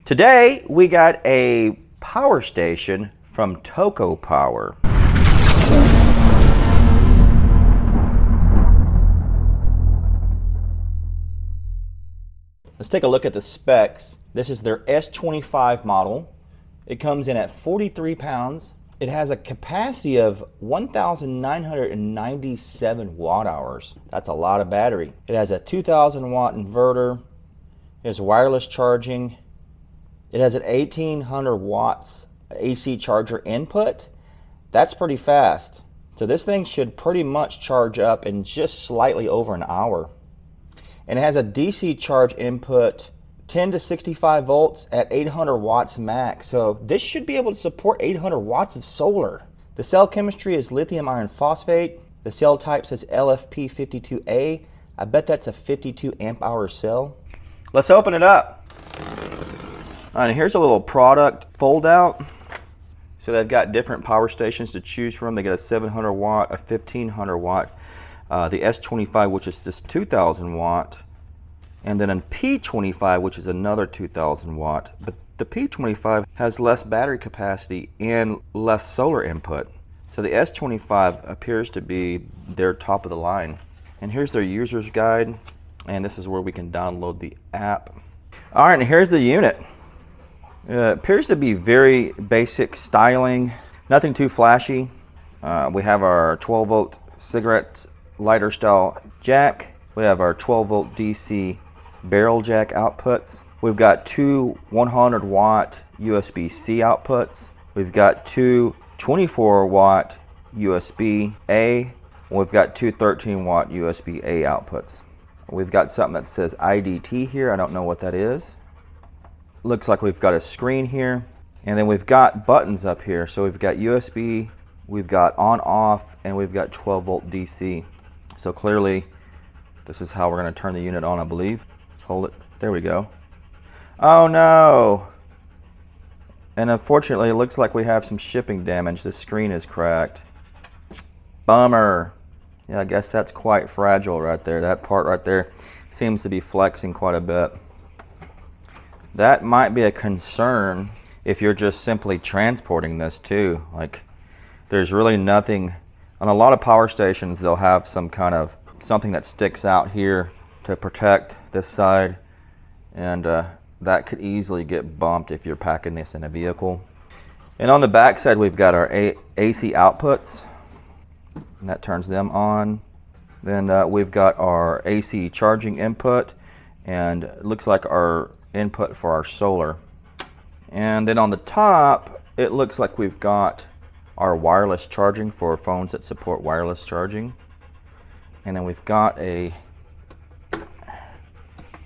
Today we got a power station from Tocopower. Let's take a look at the specs. This is their S25 model. It comes in at 43 pounds. It has a capacity of 1,997 watt hours. That's a lot of battery. It has a 2,000 watt inverter. It has wireless charging. It has an 1,800 watts AC charger input. That's pretty fast. So this thing should pretty much charge up in just slightly over an hour. And it has a DC charge input 10 to 65 volts at 800 watts max. So this should be able to support 800 watts of solar. The cell chemistry is lithium iron phosphate. The cell type says LFP52A. I bet that's a 52 amp hour cell. Let's open it up. All right, here's a little product fold out. So they've got different power stations to choose from. They got a 700 watt, a 1500 watt, the S25, which is just 2,000 watt, and then a P25, which is another 2,000 watt. But the P25 has less battery capacity and less solar input. So the S25 appears to be their top of the line. And here's their user's guide, and this is where we can download the app. All right, and here's the unit. It appears to be very basic styling, nothing too flashy. We have our 12 volt cigarette lighter style jack. We have our 12 volt DC barrel jack outputs. We've got two 100 watt USB-C outputs. We've got two 24 watt USB-A. We've got two 13 watt USB-A outputs. We've got something that says IDT here. I don't know what that is. Looks like we've got a screen here, and then we've got buttons up here. So we've got USB, we've got on off, and we've got 12 volt DC. So clearly this is how we're going to turn the unit on, I believe. Let's hold it. There we go. Oh no! And unfortunately it looks like we have some shipping damage. The screen is cracked. Bummer. Yeah, I guess that's quite fragile right there. That part right there seems to be flexing quite a bit. That might be a concern if you're just simply transporting this too. Like, there's really nothing. On a lot of power stations, they'll have some kind of something that sticks out here to protect this side, and that could easily get bumped if you're packing this in a vehicle. And on the back side, we've got our AC outputs, and that turns them on. Then we've got our AC charging input, and it looks like our input for our solar. And then on the top, it looks like we've got our wireless charging for phones that support wireless charging. And then we've got a,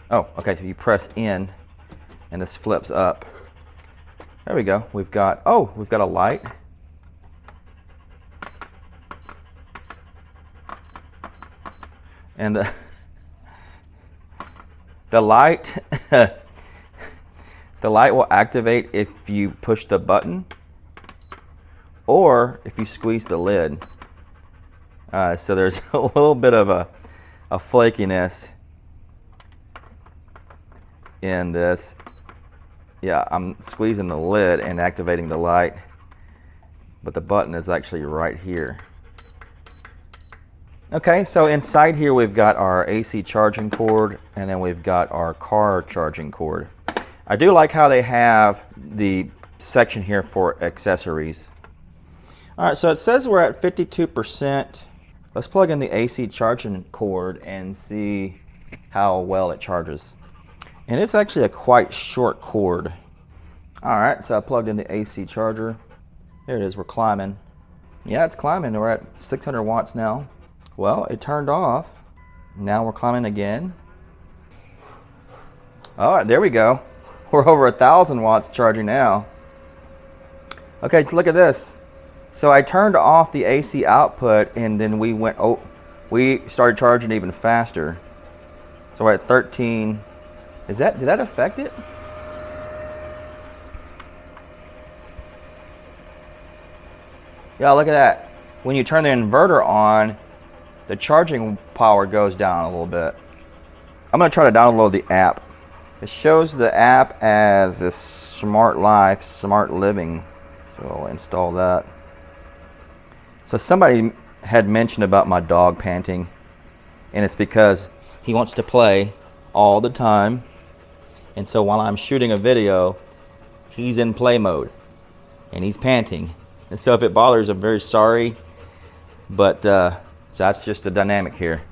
oh, okay, so you press in and this flips up. There we go. We've got, oh, we've got a light. And the light the light will activate if you push the button or if you squeeze the lid. So there's a little bit of a flakiness in this. Yeah, I'm squeezing the lid and activating the light, but the button is actually right here. Okay, so inside here we've got our AC charging cord, and then we've got our car charging cord. I do like how they have the section here for accessories. All right, so it says we're at 52%. Let's plug in the AC charging cord and see how well it charges. And it's actually a quite short cord. All right, so I plugged in the AC charger. There it is, we're climbing. Yeah, it's climbing. We're at 600 watts now. Well, it turned off. Now we're climbing again. All right, there we go. We're over 1,000 watts charging now. Okay, look at this. So I turned off the AC output, and then we started charging even faster. So we're at 13. Did that affect it? Yeah, look at that. When you turn the inverter on, the charging power goes down a little bit. I'm going to try to download the app It shows the app as this Smart Life, Smart Living. So I'll install that. So somebody had mentioned about my dog panting, and it's because he wants to play all the time. And so while I'm shooting a video, he's in play mode and he's panting. And so if it bothers, I'm very sorry, but so that's just the dynamic here.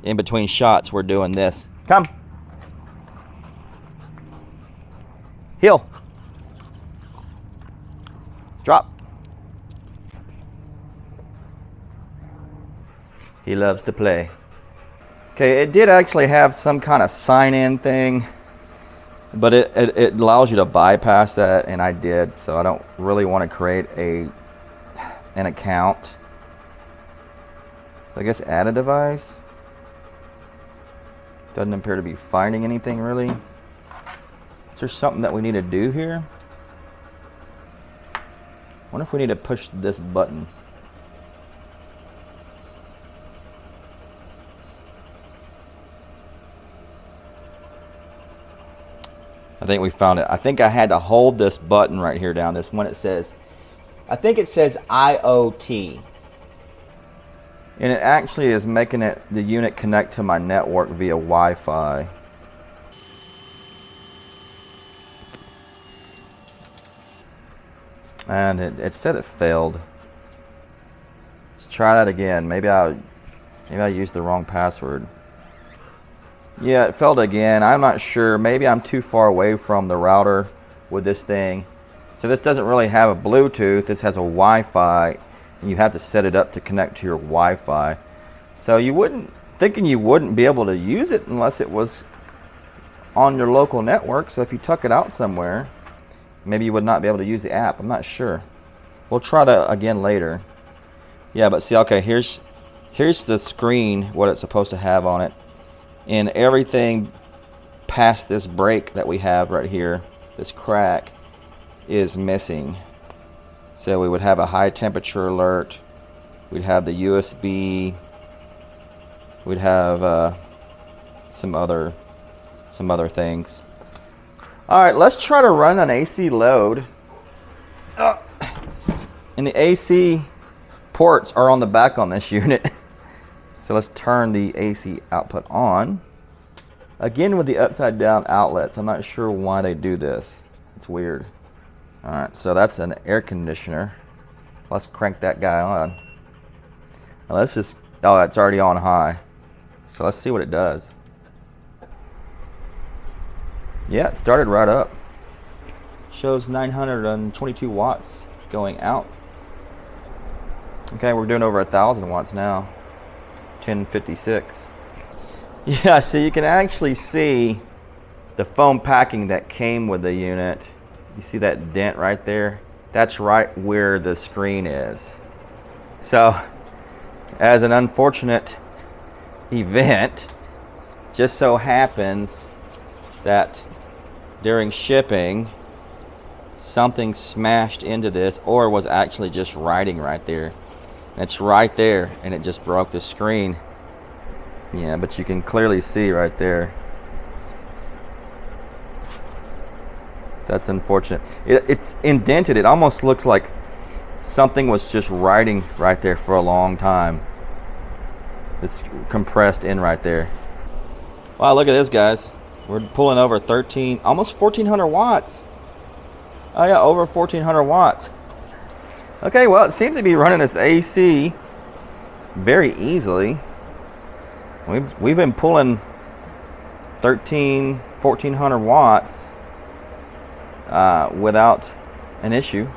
In between shots, we're doing this. Come. Heel. Drop. He loves to play. Okay, it did actually have some kind of sign-in thing, but it allows you to bypass that, and I did, so I don't really want to create an account. So I guess add a device. Doesn't appear to be finding anything really. Is there something that we need to do here? I wonder if we need to push this button. I think we found it. I think I had to hold this button right here down, this one. It says, I think it says IoT. And it actually is making the unit connect to my network via Wi-Fi. And it said it failed. Let's try that again. Maybe I used the wrong password. Yeah, it failed again. I'm not sure. Maybe I'm too far away from the router with this thing. So this doesn't really have a Bluetooth. This has a Wi-Fi, and you have to set it up to connect to your Wi-Fi. So you wouldn't be able to use it unless it was on your local network. So if you took it out somewhere, maybe you would not be able to use the app. I'm not sure. We'll try that again later. Yeah, but see, okay, here's the screen, what it's supposed to have on it. And everything past this break that we have right here, this crack, is missing. So we would have a high temperature alert. We'd have the USB. We'd have some other things. All right, let's try to run an AC load. And the AC ports are on the back on this unit. So let's turn the AC output on. Again with the upside down outlets. I'm not sure why they do this. It's weird. All right, so that's an air conditioner. Let's crank that guy on. Now let's just, oh, it's already on high. So let's see what it does. Yeah, it started right up. Shows 922 watts going out. Okay, we're doing over 1,000 watts now. 1056. Yeah, so you can actually see the foam packing that came with the unit. You see that dent right there? That's right where the screen is. So, as an unfortunate event, just so happens that during shipping, something smashed into this, or was actually just writing right there. It's right there, and it just broke the screen. Yeah, but you can clearly see right there. That's unfortunate. It's indented. It almost looks like something was just writing right there for a long time. It's compressed in right there. Wow, look at this, guys. We're pulling over almost 1,400 watts. Oh yeah, over 1,400 watts. Okay, well, it seems to be running this AC very easily. We've been pulling 1,400 watts without an issue.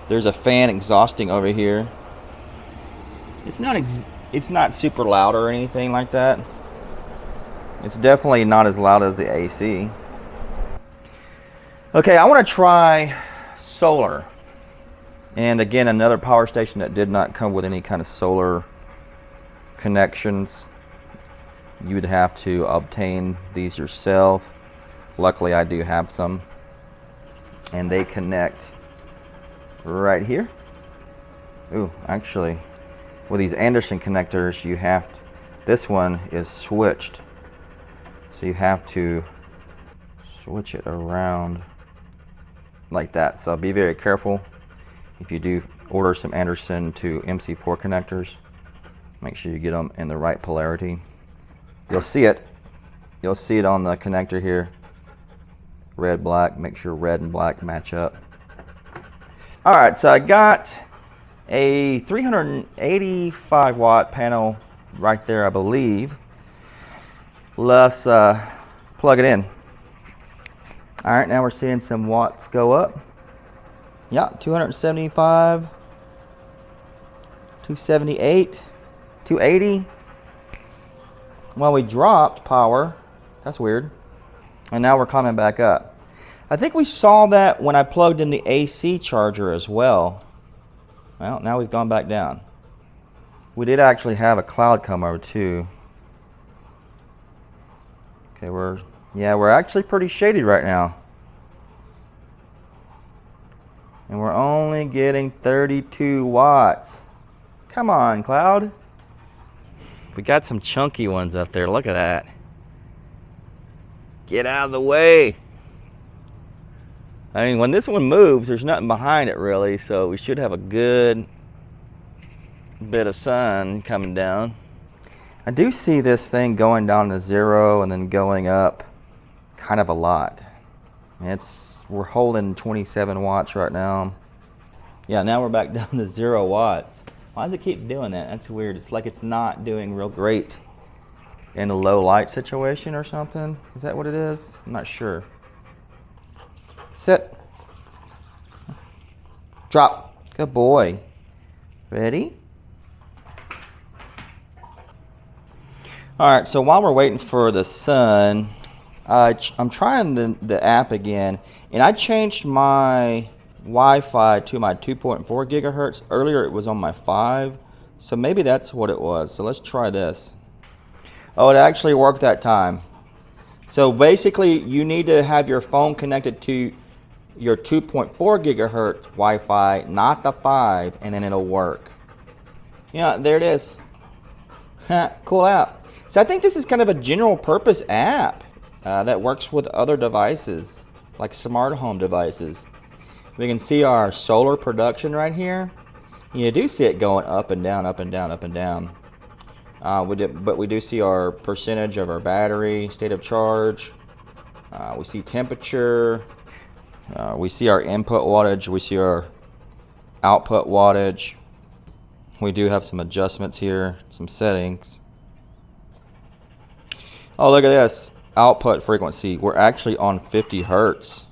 There's a fan exhausting over here. It's not super loud or anything like that. It's definitely not as loud as the AC. Okay, I want to try solar. And again, another power station that did not come with any kind of solar connections. You would have to obtain these yourself. Luckily, I do have some. And they connect right here. Ooh, actually, with these Anderson connectors, this one is switched So you have to switch it around like that. So be very careful if you do order some Anderson to MC4 connectors. Make sure you get them in the right polarity. You'll see it. You'll see it on the connector here. Red, black. Make sure red and black match up. All right, so I got a 385 watt panel right there, I believe. Let's plug it in. All right, now we're seeing some watts go up. Yeah, 275, 278, 280. Well, we dropped power. That's weird. And now we're coming back up. I think we saw that when I plugged in the AC charger as well. Well, now we've gone back down. We did actually have a cloud come over too. Okay, we're actually pretty shaded right now. And we're only getting 32 watts. Come on, cloud. We got some chunky ones up there. Look at that. Get out of the way. I mean, when this one moves, there's nothing behind it really, so we should have a good bit of sun coming down. I do see this thing going down to 0 and then going up kind of a lot. We're holding 27 watts right now. Yeah, now we're back down to 0 watts. Why does it keep doing that? That's weird. It's like it's not doing real great in a low light situation or something. Is that what it is? I'm not sure. Sit. Drop. Good boy. Ready? All right, so while we're waiting for the sun, I'm trying the app again, and I changed my Wi-Fi to my 2.4 gigahertz. Earlier it was on my 5, so maybe that's what it was. So let's try this. Oh, it actually worked that time. So basically, you need to have your phone connected to your 2.4 gigahertz Wi-Fi, not the 5, and then it'll work. Yeah, there it is. Cool app. So I think this is kind of a general purpose app that works with other devices, like smart home devices. We can see our solar production right here. You do see it going up and down, up and down, up and down. But we do see our percentage of our battery, state of charge. We see temperature. We see our input wattage. We see our output wattage. We do have some adjustments here, some settings. Oh, look at this. Output frequency. We're actually on 50 hertz.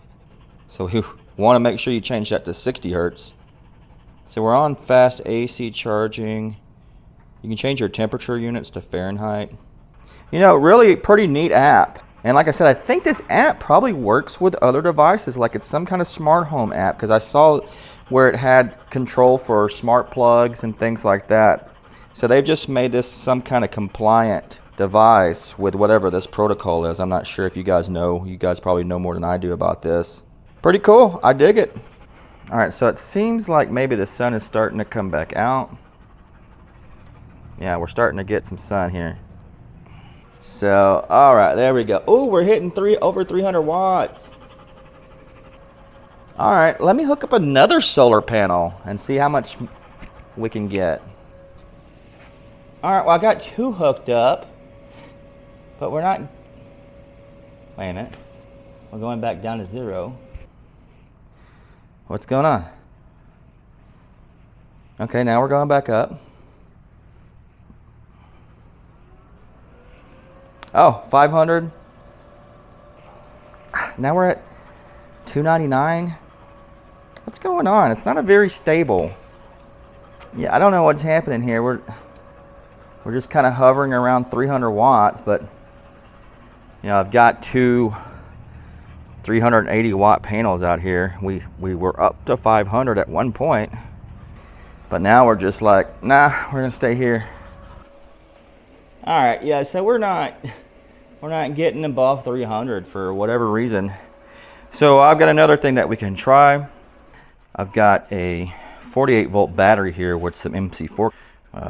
So we want to make sure you change that to 60 hertz. So we're on fast AC charging. You can change your temperature units to Fahrenheit. You know, really pretty neat app. And like I said, I think this app probably works with other devices, like it's some kind of smart home app, because I saw where it had control for smart plugs and things like that. So they've just made this some kind of compliant device with whatever this protocol is. I'm not sure if you guys know. You guys probably know more than I do about this. Pretty cool. I dig it. All right, so it seems like maybe the sun is starting to come back out. Yeah, we're starting to get some sun here. So, all right, there we go. Oh, we're hitting over 300 watts. All right, let me hook up another solar panel and see how much we can get. All right, well, I got 2 hooked up, but we're not. Wait a minute. We're going back down to 0. What's going on? Okay, now we're going back up. Oh, 500. Now we're at 299. What's going on? It's not a very stable. Yeah, I don't know what's happening here. We're just kind of hovering around 300 watts, but you know, I've got 2 380 watt panels out here. We were up to 500 at one point, but now we're just like, nah, we're gonna stay here. All right, yeah, so we're not getting above 300 for whatever reason. So I've got another thing that we can try. I've got a 48 volt battery here with some MC4.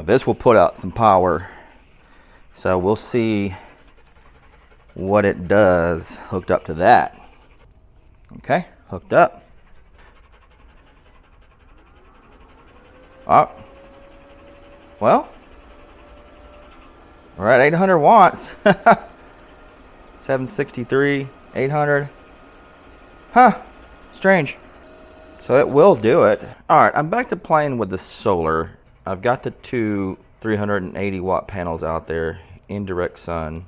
This will put out some power. So we'll see what it does hooked up to that. Okay, hooked up. Oh, well, we're at 800 watts. 763, 800. Huh, strange. So it will do it. All right, I'm back to playing with the solar. I've got the two 380 watt panels out there in direct sun.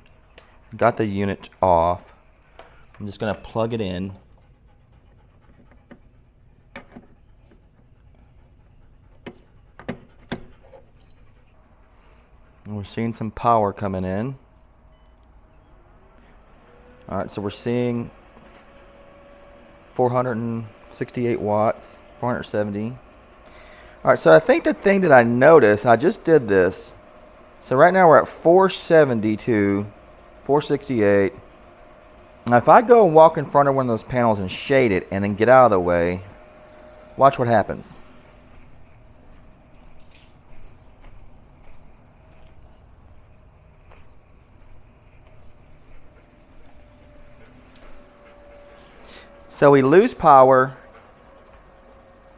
Got the unit off. I'm just gonna plug it in. And we're seeing some power coming in. All right, so we're seeing 468 watts, 470. All right, so I think the thing that I noticed, I just did this. So right now we're at 472, 468. Now if I go and walk in front of one of those panels and shade it and then get out of the way, watch what happens. So we lose power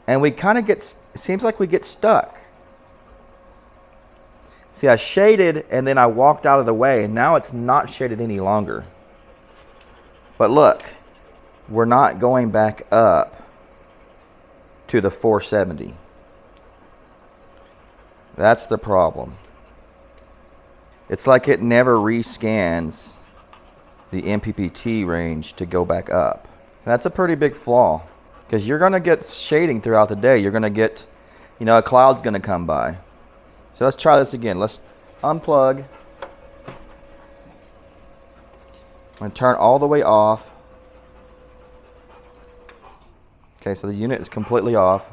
and we kind of get, it seems like we get stuck. See, I shaded and then I walked out of the way and now it's not shaded any longer. But look, we're not going back up to the 470. That's the problem. It's like it never rescans the MPPT range to go back up. That's a pretty big flaw because you're going to get shading throughout the day. You're going to get, you know, a cloud's going to come by. So let's try this again. Let's unplug. I'm going to turn all the way off. Okay, so the unit is completely off.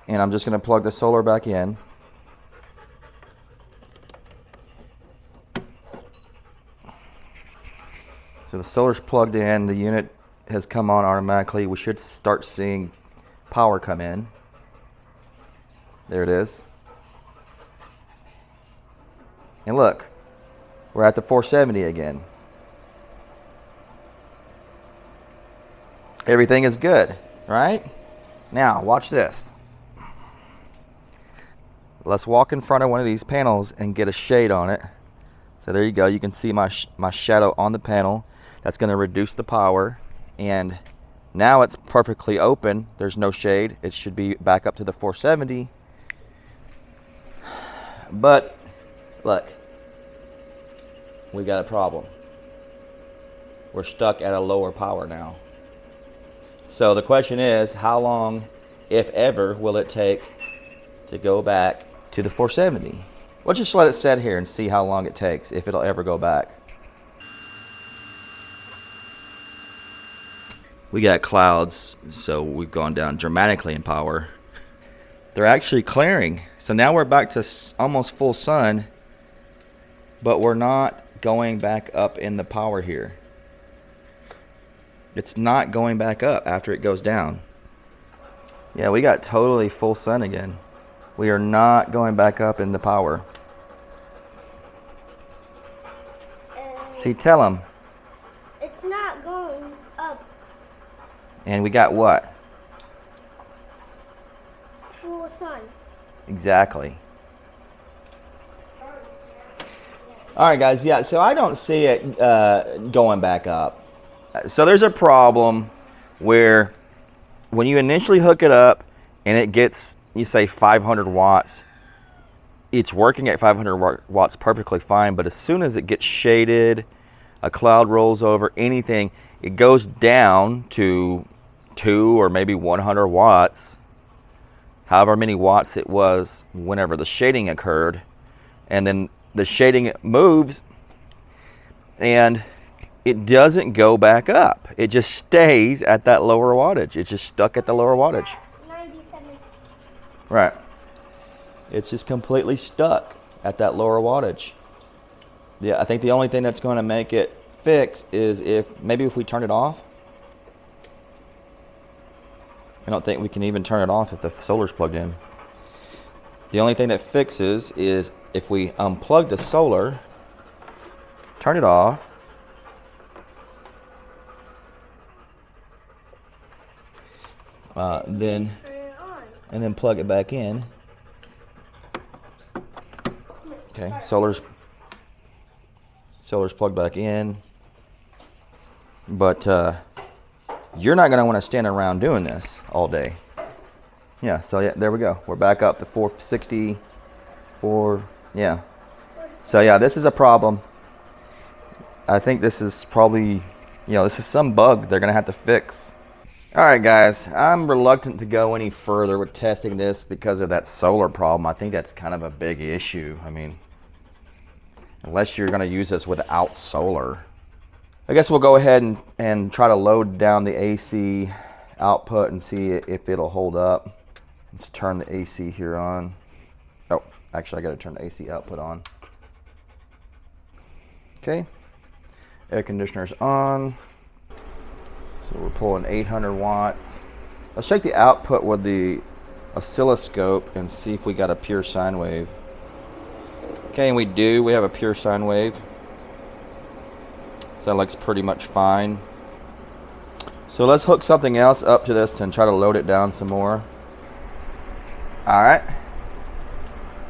And I'm just going to plug the solar back in. So the solar's plugged in. The unit has come on automatically. We should start seeing power come in. There it is. And look, we're at the 470 again. Everything is good, right? Now, watch this. Let's walk in front of one of these panels and get a shade on it. So there you go. You can see my shadow on the panel. That's going to reduce the power. And now it's perfectly open. There's no shade. It should be back up to the 470. But look, we got a problem. We're stuck at a lower power now. So the question is, how long, if ever, will it take to go back to the 470? We'll just let it sit here and see how long it takes, if it'll ever go back. We got clouds, so we've gone down dramatically in power. They're actually clearing. So now we're back to almost full sun, but we're not going back up in the power here. It's not going back up after it goes down. Yeah, we got totally full sun again. We are not going back up in the power. See, tell them. It's not going up. And we got what? Full sun. Exactly. All right, guys. Yeah, so I don't see it going back up. So there's a problem where when you initially hook it up and it gets, you say 500 watts, it's working at 500 watts perfectly fine, but as soon as it gets shaded, a cloud rolls over, anything, it goes down to 2 or maybe 100 watts, however many watts it was whenever the shading occurred, and then the shading moves and it doesn't go back up. It just stays at that lower wattage. It's just stuck at the lower wattage. 97. Right. It's just completely stuck at that lower wattage. Yeah, I think the only thing that's going to make it fix is if we turn it off. I don't think we can even turn it off if the solar's plugged in. The only thing that fixes is if we unplug the solar, turn it off, then Turn it on. and then plug it back in. Okay, solar's plugged back in, but you're not going to want to stand around doing this all day. Yeah, so yeah, there we go. We're back up to 464. Yeah. So yeah, this is a problem. I think this is probably, this is some bug they're going to have to fix. All right, guys, I'm reluctant to go any further with testing this because of that solar problem. I think that's kind of a big issue. I mean, unless you're going to use this without solar. I guess we'll go ahead and try to load down the AC output and see if it'll hold up. Let's turn the AC here on. Oh, actually, I got to turn the AC output on. Okay, air conditioner's on. So we're pulling 800 watts. Let's check the output with the oscilloscope and see if we got a pure sine wave. Okay, and we do. We have a pure sine wave. So that looks pretty much fine. So let's hook something else up to this and try to load it down some more. Alright.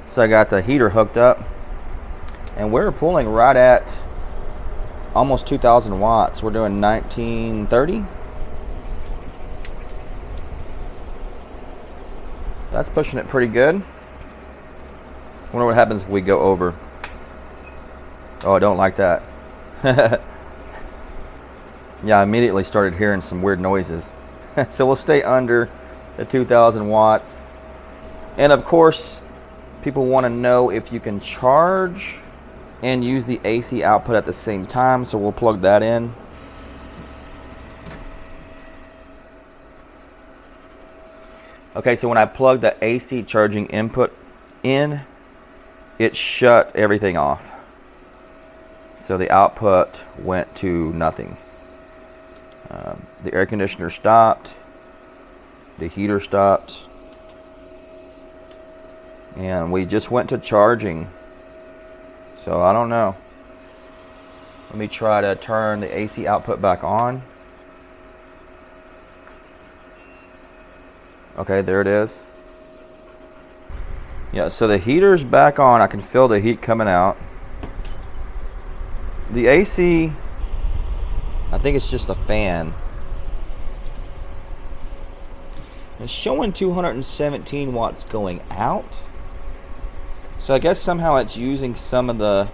So I got the heater hooked up. And we're pulling right at almost 2,000 watts. We're doing 1930. That's pushing it pretty good. Wonder what happens if we go over. Oh, I don't like that. Yeah, I immediately started hearing some weird noises. So we'll stay under the 2,000 watts. And of course, people want to know if you can charge and use the AC output at the same time, so we'll plug that in. Okay, so when I plugged the AC charging input in, it shut everything off. So the output went to nothing. The air conditioner stopped, the heater stopped, and we just went to charging. So I don't know. Let me try to turn the AC output back on. Okay, there it is. Yeah, so the heater's back on. I can feel the heat coming out. The AC, I think it's just a fan. It's showing 217 watts going out. So I guess somehow it's using some of the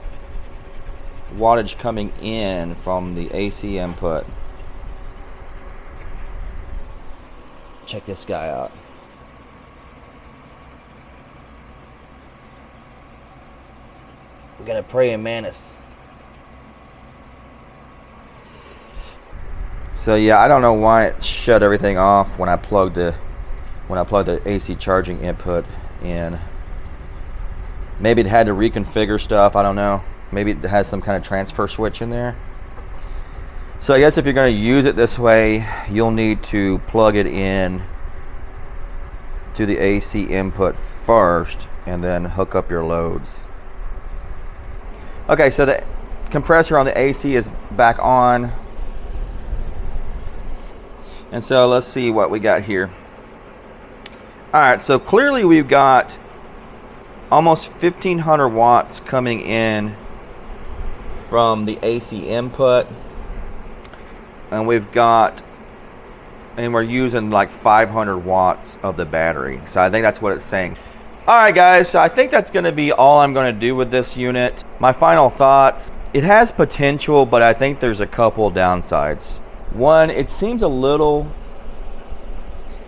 wattage coming in from the AC input. Check this guy out. We got a praying mantis. So yeah, I don't know why it shut everything off when I plugged the AC charging input in. Maybe it had to reconfigure stuff, I don't know. Maybe it has some kind of transfer switch in there. So I guess if you're going to use it this way, you'll need to plug it in to the AC input first and then hook up your loads. Okay, so the compressor on the AC is back on. And so let's see what we got here. Alright, so clearly we've got almost 1,500 watts coming in from the AC input. And we're using like 500 watts of the battery. So I think that's what it's saying. Alright guys, so I think that's going to be all I'm going to do with this unit. My final thoughts, it has potential, but I think there's a couple downsides. One, it seems a little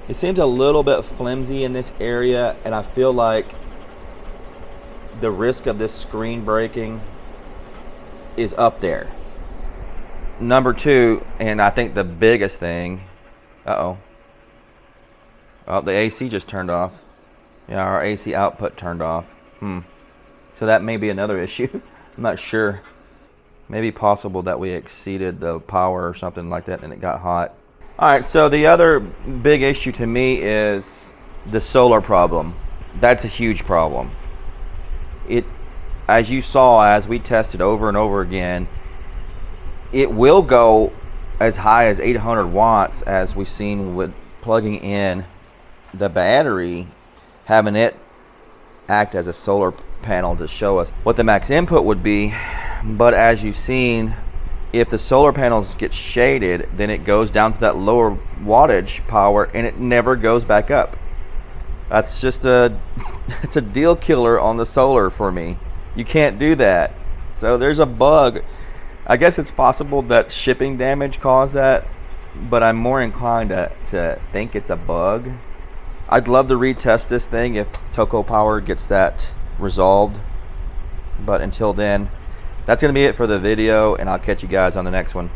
bit flimsy in this area, and I feel like the risk of this screen breaking is up there. Number two, and I think the biggest thing, oh, the AC just turned off. Yeah, our AC output turned off. So that may be another issue. I'm not sure. Maybe possible that we exceeded the power or something like that and it got hot. All right, so the other big issue to me is the solar problem. That's a huge problem. As you saw, as we tested over and over again, it will go as high as 800 watts as we've seen with plugging in the battery, having it act as a solar panel to show us what the max input would be. But as you've seen, if the solar panels get shaded, then it goes down to that lower wattage power and it never goes back up. That's just it's a deal killer on the solar for me. You can't do that. So there's a bug. I guess it's possible that shipping damage caused that, but I'm more inclined to think it's a bug. I'd love to retest this thing if Tocopower gets that resolved. But until then, that's going to be it for the video, and I'll catch you guys on the next one.